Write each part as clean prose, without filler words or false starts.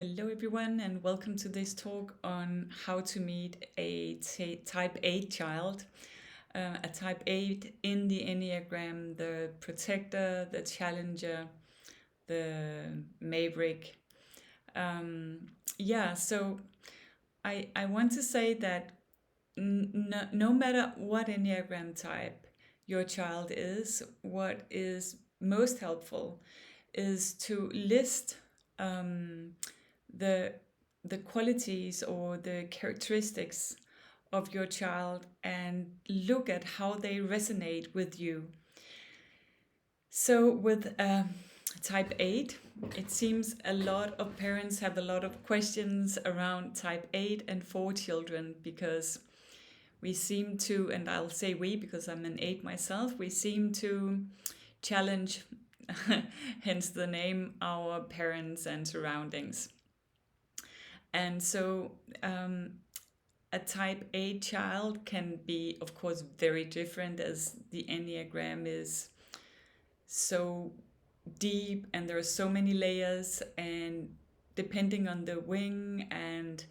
Hello, everyone, and welcome to this talk on how to meet a type 8 child. A type 8 in the Enneagram, the protector, the challenger, the maverick. So I want to say that no matter what Enneagram type your child is, what is most helpful is to list um, the the qualities or the characteristics of your child and look at how they resonate with you. So with type 8, it seems a lot of parents have a lot of questions around type 8 and 4 children because we seem to, and I'll say we because I'm an 8 myself, we seem to challenge, hence the name, our parents and surroundings. And so a type 8 child can be, of course, very different as the Enneagram is so deep and there are so many layers, and depending on the wing and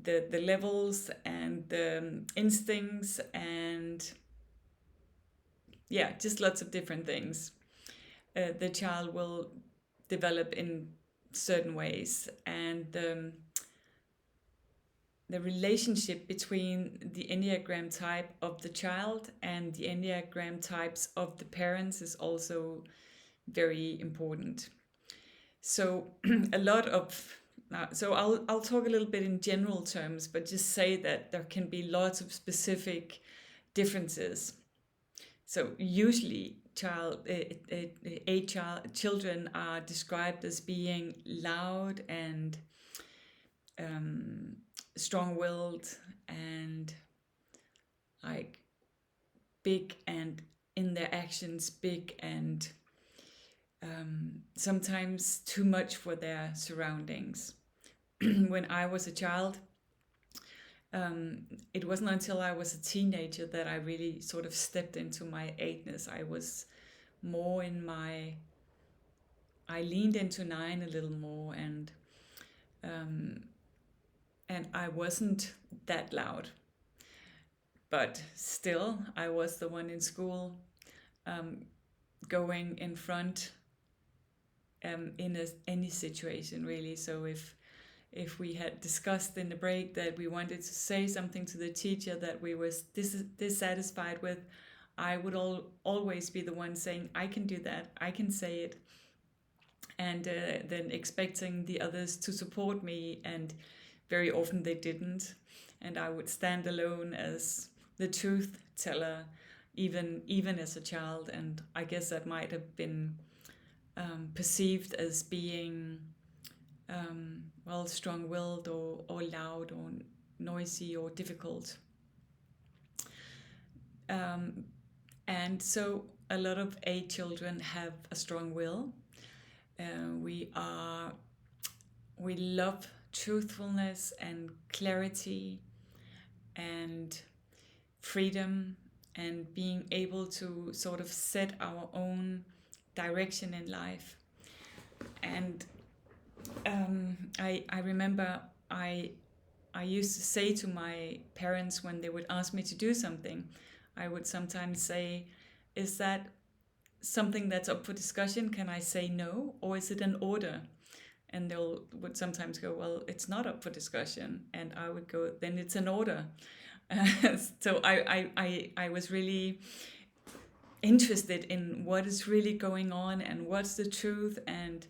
the levels and the instincts and just lots of different things, the child will develop in certain ways. And the relationship between the Enneagram type of the child and the Enneagram types of the parents is also very important. So a lot of so I'll talk a little bit in general terms, but just say that there can be lots of specific differences. So usually children are described as being loud and strong-willed and like big, and in their actions big, and sometimes too much for their surroundings. When I was a child, it wasn't until I was a teenager that I really sort of stepped into my eightness. I was more in my, I leaned into nine a little more, um, and I wasn't that loud. But still, I was the one in school, going in front, in any situation really. So if we had discussed in the break that we wanted to say something to the teacher that we were dissatisfied with, I would always be the one saying, I can do that, I can say it, and then expecting the others to support me. And very often they didn't, and I would stand alone as the truth teller, even as a child. And I guess that might have been perceived as being strong-willed or loud or noisy or difficult. And so a lot of 8 children have a strong will. We love truthfulness and clarity and freedom and being able to sort of set our own direction in life. And I remember I used to say to my parents when they would ask me to do something, I would sometimes say, is that something that's up for discussion? Can I say no? Or is it an order? And would sometimes go, well, it's not up for discussion. And I would go, then it's an order. So I was really interested in what is really going on and what's the truth, and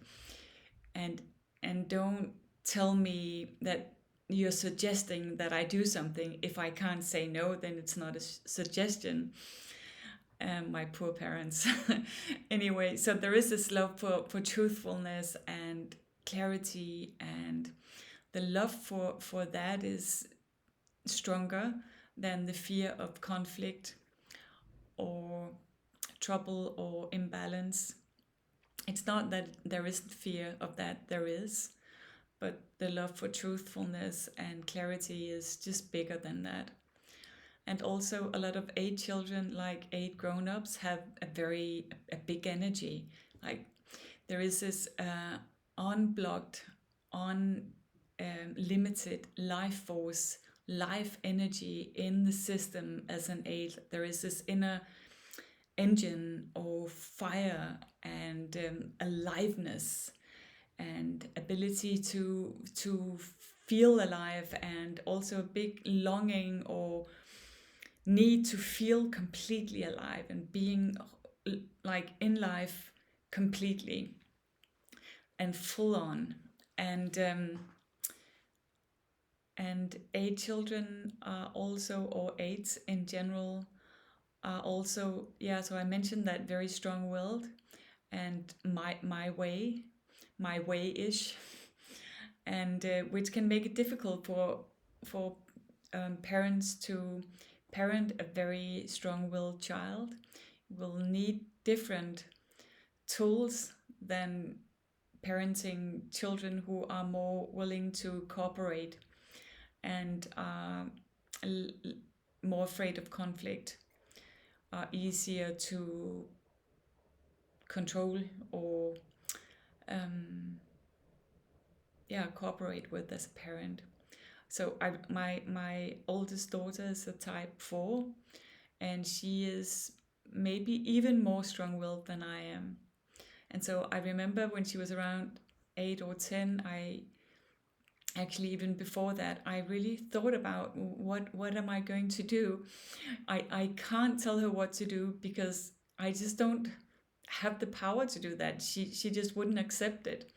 don't tell me that you're suggesting that I do something. If I can't say no, then it's not a suggestion. My poor parents. Anyway, so there is this love for truthfulness and clarity, and the love for that is stronger than the fear of conflict or trouble or imbalance. It's not that there isn't fear of that, there is, but the love for truthfulness and clarity is just bigger than that. And also a lot of 8 children, like 8 grown-ups, have a big energy. Like there is this unblocked, unlimited life force, life energy in the system as an 8. There is this inner engine or fire and aliveness and ability to feel alive, and also a big longing or need to feel completely alive and being like in life completely and full on. And 8 children are also, or 8s in general, are also, yeah, so I mentioned that very strong-willed and my way-ish, and which can make it difficult for parents to parent a very strong-willed child. Will need different tools than parenting children who are more willing to cooperate and are more afraid of conflict, are easier to control or cooperate with as a parent. So my oldest daughter is a type 4, and she is maybe even more strong-willed than I am. And so I remember when she was around 8 or 10, I actually, even before that, I really thought about what am I going to do. I can't tell her what to do because I just don't have the power to do that. She just wouldn't accept it.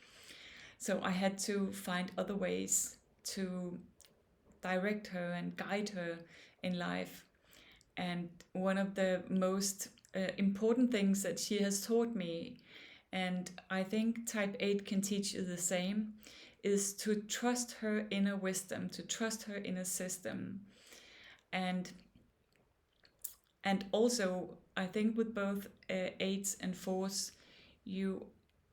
So I had to find other ways to direct her and guide her in life. And one of the most important things that she has taught me, and I think type 8 can teach you the same, is to trust her inner wisdom, to trust her inner system. And also, I think with both 8s and 4s, you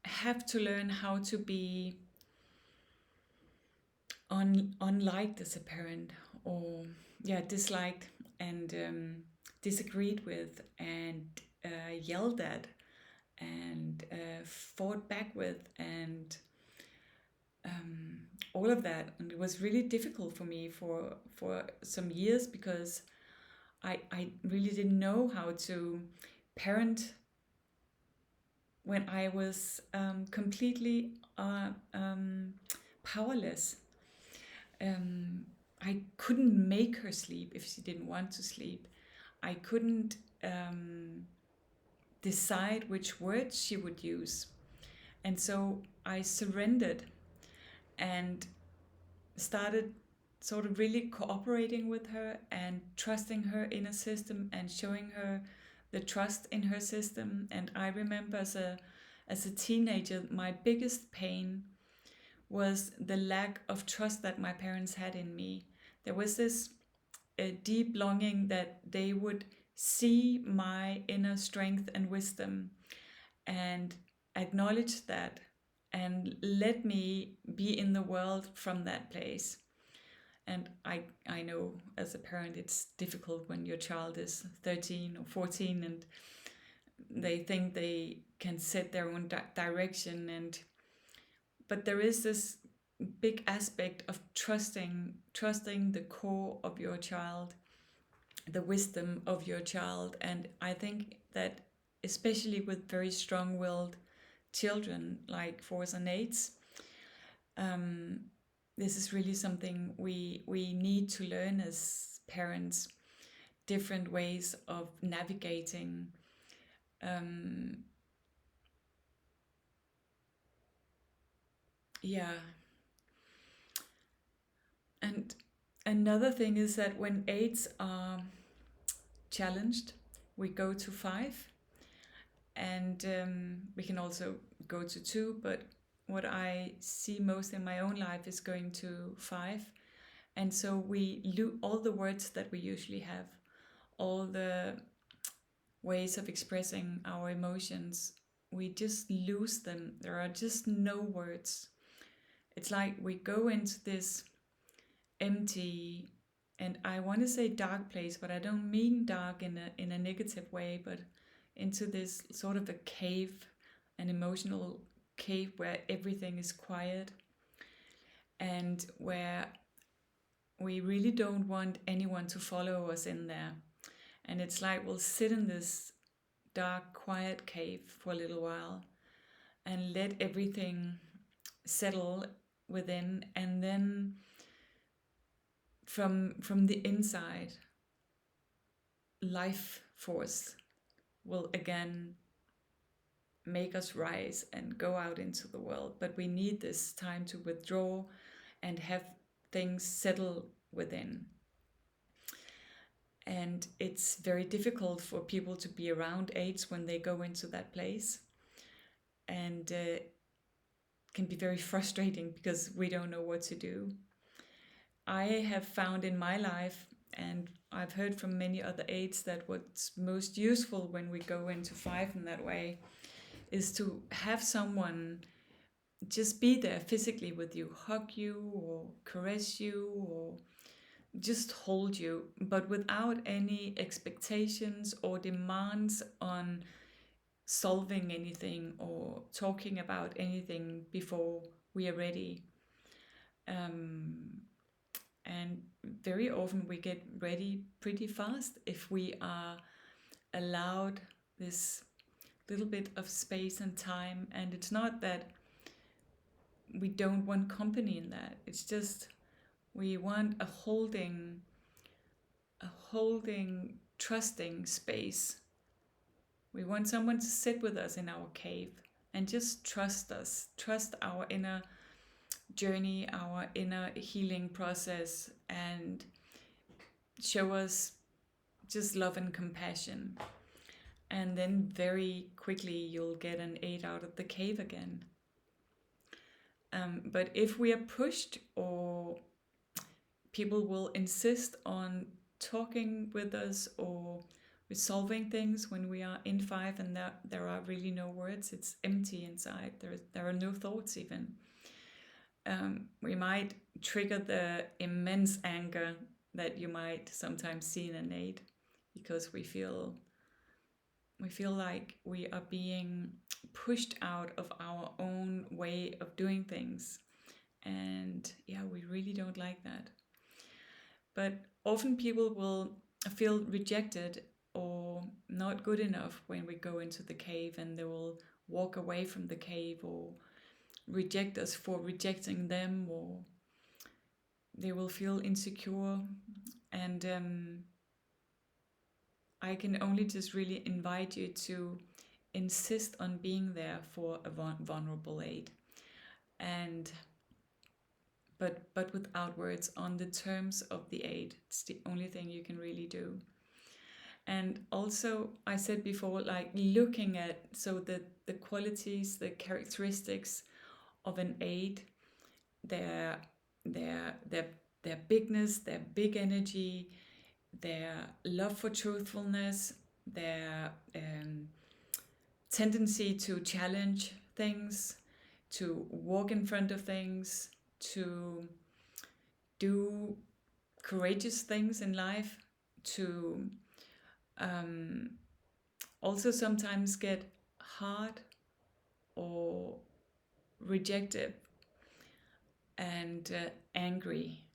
have to learn how to be unliked as a parent, or disliked and disagreed with and yelled at and fought back with, and all of that. And it was really difficult for me for some years, because I really didn't know how to parent when I was completely powerless. I couldn't make her sleep if she didn't want to sleep. I couldn't decide which words she would use. And so I surrendered and started sort of really cooperating with her and trusting her inner system and showing her the trust in her system. And I remember as a teenager, my biggest pain was the lack of trust that my parents had in me. There was this deep longing that they would see my inner strength and wisdom and acknowledge that and let me be in the world from that place. And I know as a parent it's difficult when your child is 13 or 14 and they think they can set their own direction, but there is this big aspect of trusting the core of your child, the wisdom of your child. And I think that especially with very strong-willed children like 4s and 8s, this is really something we need to learn as parents, different ways of navigating And another thing is that when 8s are challenged, we go to 5, and we can also go to 2, but what I see most in my own life is going to 5. And so we lose all the words that we usually have, all the ways of expressing our emotions. We just lose them. There are just no words. It's like we go into this empty, and I want to say dark place, but I don't mean dark in a negative way, but into this sort of a cave, an emotional cave where everything is quiet. and where we really don't want anyone to follow us in there. And it's like we'll sit in this dark, quiet cave for a little while and let everything settle within, and then from the inside, life force will again make us rise and go out into the world. But we need this time to withdraw and have things settle within. And it's very difficult for people to be around AIDS when they go into that place. And can be very frustrating because we don't know what to do. I have found in my life, and I've heard from many other aides, that what's most useful when we go into 5 in that way is to have someone just be there physically with you, hug you or caress you or just hold you, but without any expectations or demands on solving anything or talking about anything before we are ready. And very often we get ready pretty fast if we are allowed this little bit of space and time. And it's not that we don't want company in that, it's just we want a holding, trusting space. We want someone to sit with us in our cave and just trust us, trust our inner journey, our inner healing process, and show us just love and compassion. And then very quickly you'll get an 8 out of the cave again. But if we are pushed, or people will insist on talking with us or resolving things when we are in 5 and there are really no words, it's empty inside, there are no thoughts even. We might trigger the immense anger that you might sometimes see in an 8, because we feel like we are being pushed out of our own way of doing things. And yeah, we really don't like that. But often people will feel rejected or not good enough when we go into the cave, and they will walk away from the cave or reject us for rejecting them, or they will feel insecure. And I can only just really invite you to insist on being there for a vulnerable 8, and but without words, on the terms of the 8. It's the only thing you can really do. And also, I said before, like looking at the qualities, the characteristics of an 8, their bigness, their big energy, their love for truthfulness, their tendency to challenge things, to walk in front of things, to do courageous things in life, to also sometimes get hard or rejected and angry,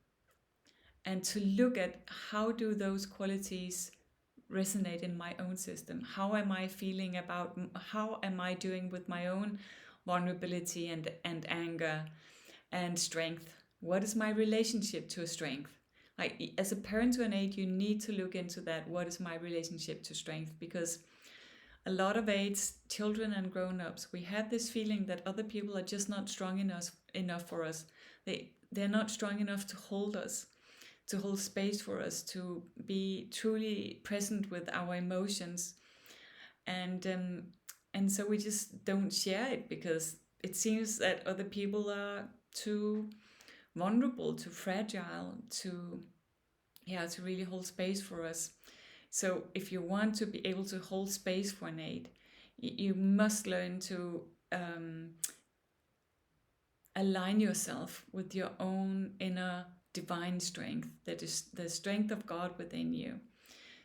and to look at how do those qualities resonate in my own system. How am I feeling about, how am I doing with my own vulnerability and anger and strength? What is my relationship to a strength? Like, as a parent to an 8, you need to look into that. What is my relationship to strength? Because a lot of 8s, children and grown-ups, we have this feeling that other people are just not strong enough for us. They're not strong enough to hold us, to hold space for us, to be truly present with our emotions. And so we just don't share it because it seems that other people are too vulnerable, too fragile to really hold space for us. So if you want to be able to hold space for an 8, you must learn to align yourself with your own inner divine strength, that is the strength of God within you,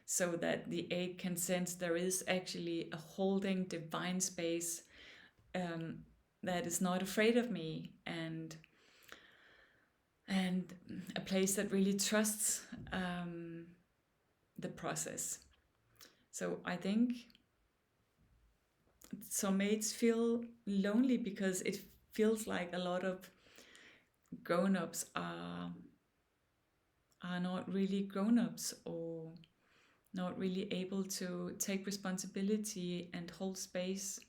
so that the 8 can sense there is actually a holding divine space that is not afraid of me, and and a place that really trusts the process. So I think some aides feel lonely because it feels like a lot of grown-ups are not really grown-ups, or not really able to take responsibility and hold space.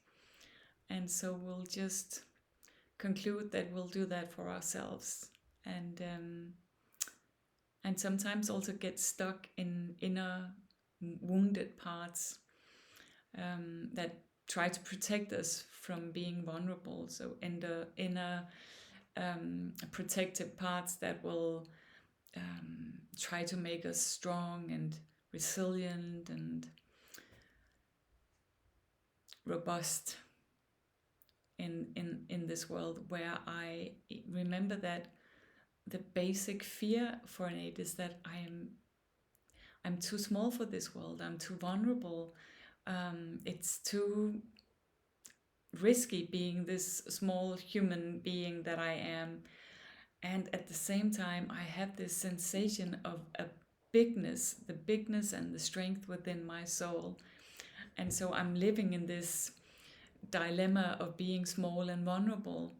And so we'll just conclude that we'll do that for ourselves, and sometimes also get stuck in inner wounded parts that try to protect us from being vulnerable. So in the inner protective parts that will try to make us strong and resilient and robust in this world, where I remember that the basic fear for an aide is that I'm too small for this world, I'm too vulnerable, it's too risky being this small human being that I am. And at the same time, I have this sensation of a bigness, the bigness and the strength within my soul. And so I'm living in this dilemma of being small and vulnerable,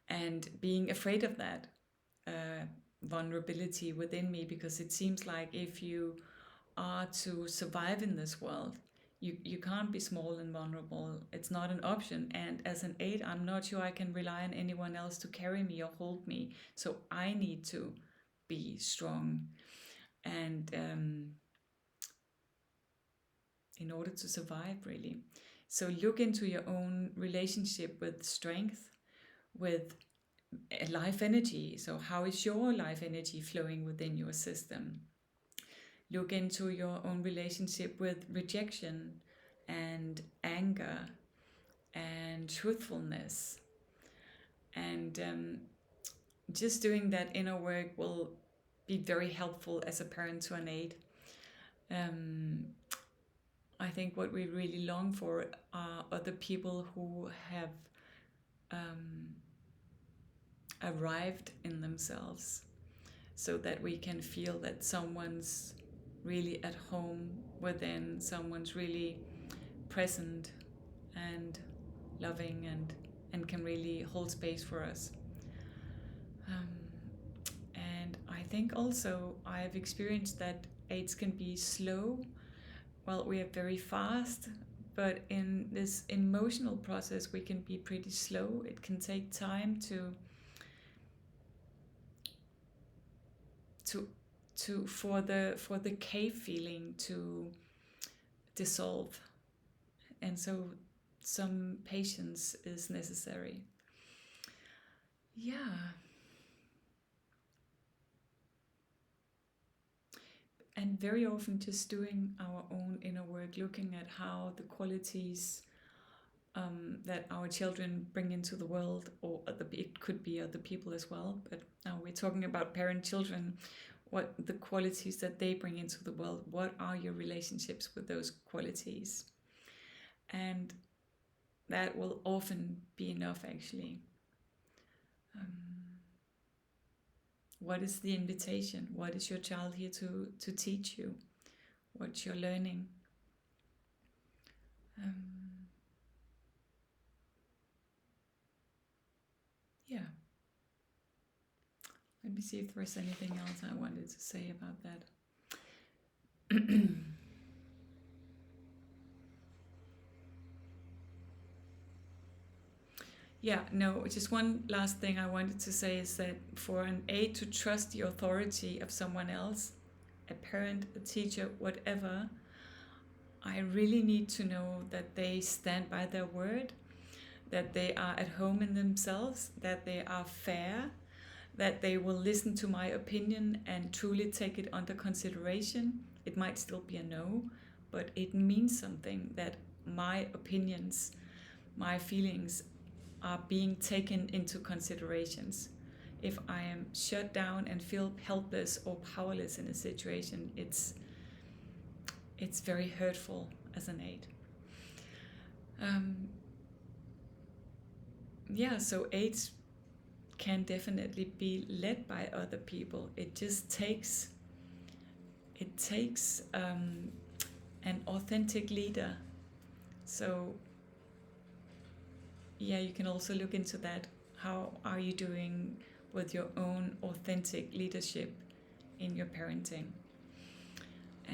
and being afraid of that vulnerability within me, because it seems like if you are to survive in this world, you can't be small and vulnerable. It's not an option. And as an aide, I'm not sure I can rely on anyone else to carry me or hold me. So I need to be strong. And in order to survive, really. So look into your own relationship with strength, with life energy. So how is your life energy flowing within your system? Look into your own relationship with rejection and anger and truthfulness. And just doing that inner work will be very helpful as a parent to an aide. I think what we really long for are other people who have arrived in themselves, so that we can feel that someone's really at home within, someone's really present and loving and can really hold space for us. And I think also I've experienced that aids can be slow. Well, we are very fast, but in this emotional process we can be pretty slow. It can take time for the cave feeling to dissolve, and so some patience is necessary. Yeah. And very often just doing our own inner work, looking at how the qualities that our children bring into the world, or it could be other people as well, but now we're talking about parent-children, what the qualities that they bring into the world, what are your relationships with those qualities? And that will often be enough, actually. What is the invitation? What is your child here to teach you? What you're learning? Yeah. Let me see if there's anything else I wanted to say about that. Yeah, no, just one last thing I wanted to say is that for an aide to trust the authority of someone else, a parent, a teacher, whatever, I really need to know that they stand by their word, that they are at home in themselves, that they are fair, that they will listen to my opinion and truly take it under consideration. It might still be a no, but it means something, that my opinions, my feelings are being taken into considerations. If I am shut down and feel helpless or powerless in a situation, it's very hurtful as an aide. Yeah, so aides can definitely be led by other people. It just takes an authentic leader. So yeah, you can also look into that. How are you doing with your own authentic leadership in your parenting?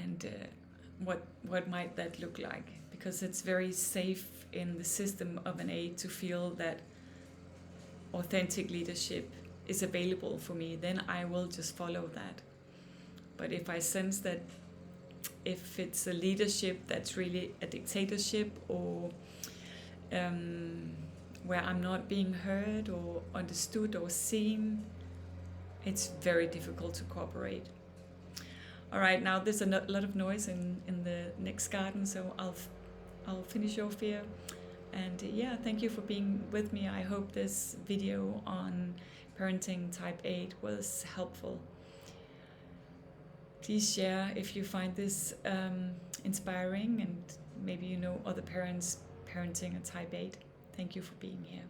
And what might that look like? Because it's very safe in the system of an aid to feel that authentic leadership is available for me, then I will just follow that. But if I sense that if it's a leadership that's really a dictatorship, or where I'm not being heard or understood or seen, it's very difficult to cooperate. All right, now there's a lot of noise in the next garden, so I'll finish off here. And yeah, thank you for being with me. I hope this video on parenting type 8 was helpful. Please share if you find this inspiring, and maybe you know other parents parenting a type 8. Thank you for being here.